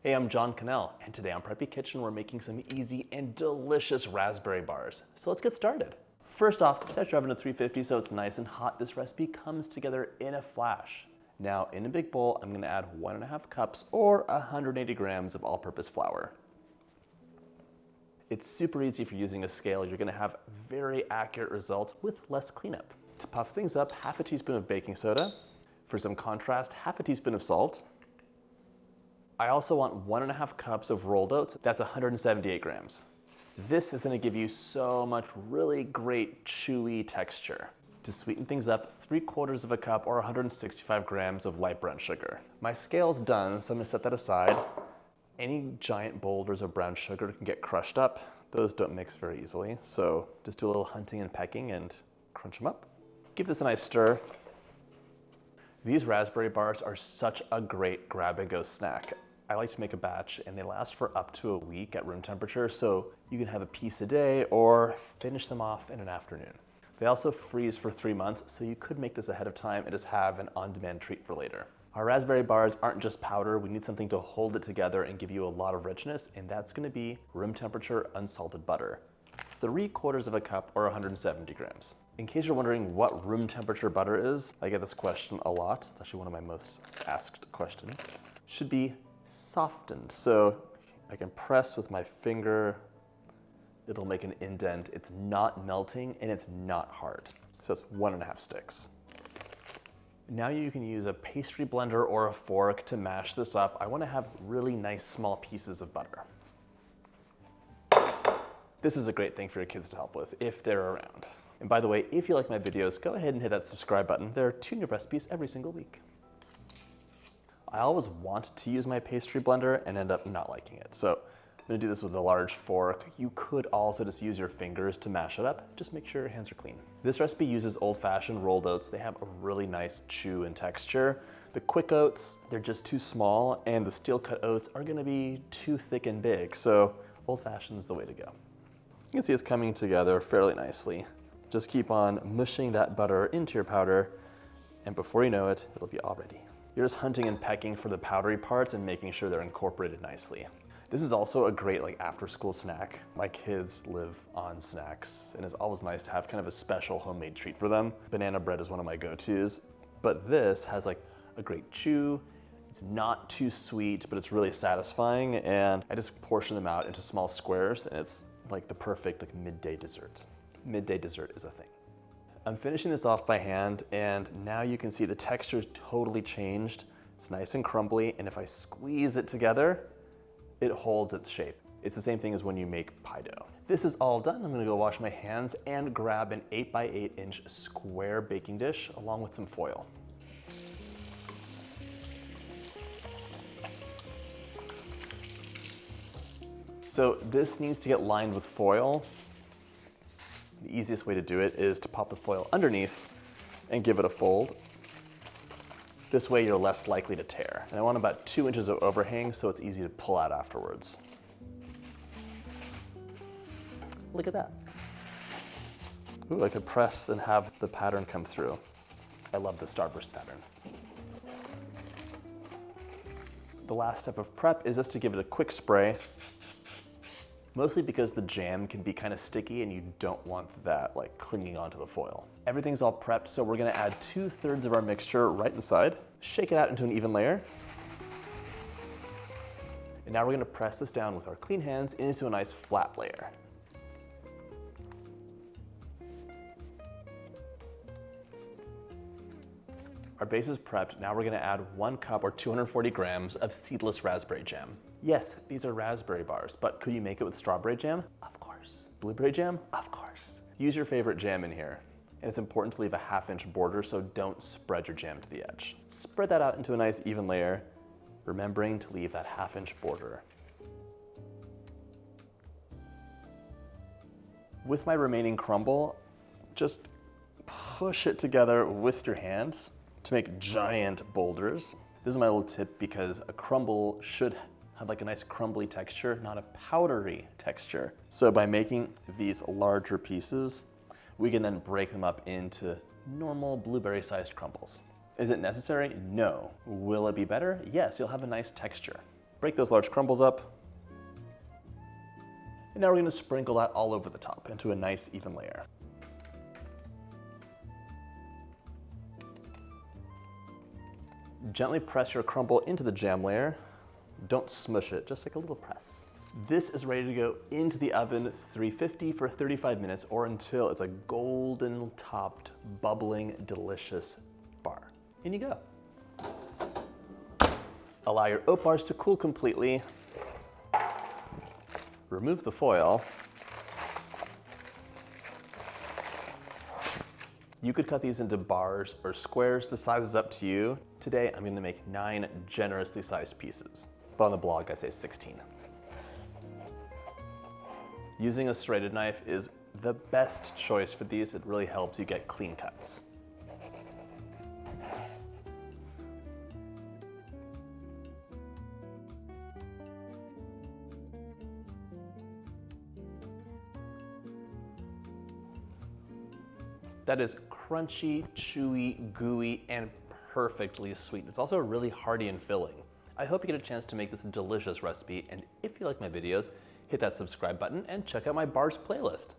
Hey, I'm John Cannell, and today on Preppy Kitchen we're making some easy and delicious raspberry bars. So let's get started. First off, set your oven to 350 so it's nice and hot. This recipe comes together in a flash. Now, in a big bowl, I'm gonna add 1.5 cups or 180 grams of all-purpose flour. It's super easy if you're using a scale. You're gonna have very accurate results with less cleanup. To puff things up, half a teaspoon of baking soda. For some contrast, half a teaspoon of salt. I also want 1.5 cups of rolled oats. That's 178 grams. This is gonna give you so much really great chewy texture. To sweeten things up, 3/4 of a cup or 165 grams of light brown sugar. My scale's done, so I'm gonna set that aside. Any giant boulders of brown sugar can get crushed up. Those don't mix very easily, so just do a little hunting and pecking and crunch them up. Give this a nice stir. These raspberry bars are such a great grab-and-go snack. I like to make a batch and they last for up to a week at room temperature, so you can have a piece a day or finish them off in an afternoon. They also freeze for 3 months, so you could make this ahead of time and just have an on-demand treat for later. Our raspberry bars aren't just powder. We need something to hold it together and give you a lot of richness, and that's gonna be room temperature unsalted butter. 3/4 of a cup or 170 grams. In case you're wondering what room temperature butter is, I get this question a lot. It's actually one of my most asked questions. Should be softened. So I can press with my finger, it'll make an indent. It's not melting and it's not hard. So that's 1.5 sticks. Now you can use a pastry blender or a fork to mash this up. I want to have really nice small pieces of butter. This is a great thing for your kids to help with if they're around. And by the way, if you like my videos, go ahead and hit that subscribe button. There are 2 new recipes every single week. I always want to use my pastry blender and end up not liking it. So I'm gonna do this with a large fork. You could also just use your fingers to mash it up. Just make sure your hands are clean. This recipe uses old-fashioned rolled oats. They have a really nice chew and texture. The quick oats, they're just too small, and the steel-cut oats are gonna be too thick and big. So old-fashioned is the way to go. You can see it's coming together fairly nicely. Just keep on mushing that butter into your powder, and before you know it, it'll be all ready. You're just hunting and pecking for the powdery parts and making sure they're incorporated nicely. This is also a great after-school snack. My kids live on snacks, and it's always nice to have kind of a special homemade treat for them. Banana bread is one of my go-tos, but this has a great chew. It's not too sweet, but it's really satisfying, and I just portion them out into small squares, and it's like the perfect midday dessert. Midday dessert is a thing. I'm finishing this off by hand, and now you can see the texture's totally changed. It's nice and crumbly, and if I squeeze it together, it holds its shape. It's the same thing as when you make pie dough. This is all done. I'm gonna go wash my hands and grab an 8x8-inch square baking dish along with some foil. So this needs to get lined with foil. The easiest way to do it is to pop the foil underneath and give it a fold. This way you're less likely to tear. And I want about 2 inches of overhang so it's easy to pull out afterwards. Look at that. Ooh, I could press and have the pattern come through. I love the starburst pattern. The last step of prep is just to give it a quick spray, mostly because the jam can be kind of sticky and you don't want that clinging onto the foil. Everything's all prepped, so we're gonna add 2/3 of our mixture right inside, shake it out into an even layer. And now we're gonna press this down with our clean hands into a nice flat layer. Our base is prepped. Now we're gonna add 1 cup or 240 grams of seedless raspberry jam. Yes, these are raspberry bars, but could you make it with strawberry jam? Of course. Blueberry jam? Of course. Use your favorite jam in here. And it's important to leave a 1/2-inch border, so don't spread your jam to the edge. Spread that out into a nice even layer, remembering to leave that 1/2-inch border. With my remaining crumble, just push it together with your hands to make giant boulders. This is my little tip because a crumble should have a nice crumbly texture, not a powdery texture. So by making these larger pieces, we can then break them up into normal blueberry-sized crumbles. Is it necessary? No. Will it be better? Yes, you'll have a nice texture. Break those large crumbles up. And now we're gonna sprinkle that all over the top into a nice even layer. Gently press your crumble into the jam layer. Don't smush it, just like a little press. This is ready to go into the oven 350 for 35 minutes or until it's a golden topped, bubbling, delicious bar. In you go. Allow your oat bars to cool completely. Remove the foil. You could cut these into bars or squares, the size is up to you. Today, I'm gonna make 9 generously sized pieces, but on the blog I say 16. Using a serrated knife is the best choice for these. It really helps you get clean cuts. That is crunchy, chewy, gooey, and perfectly sweet. It's also really hearty and filling. I hope you get a chance to make this delicious recipe, and if you like my videos, hit that subscribe button and check out my bars playlist.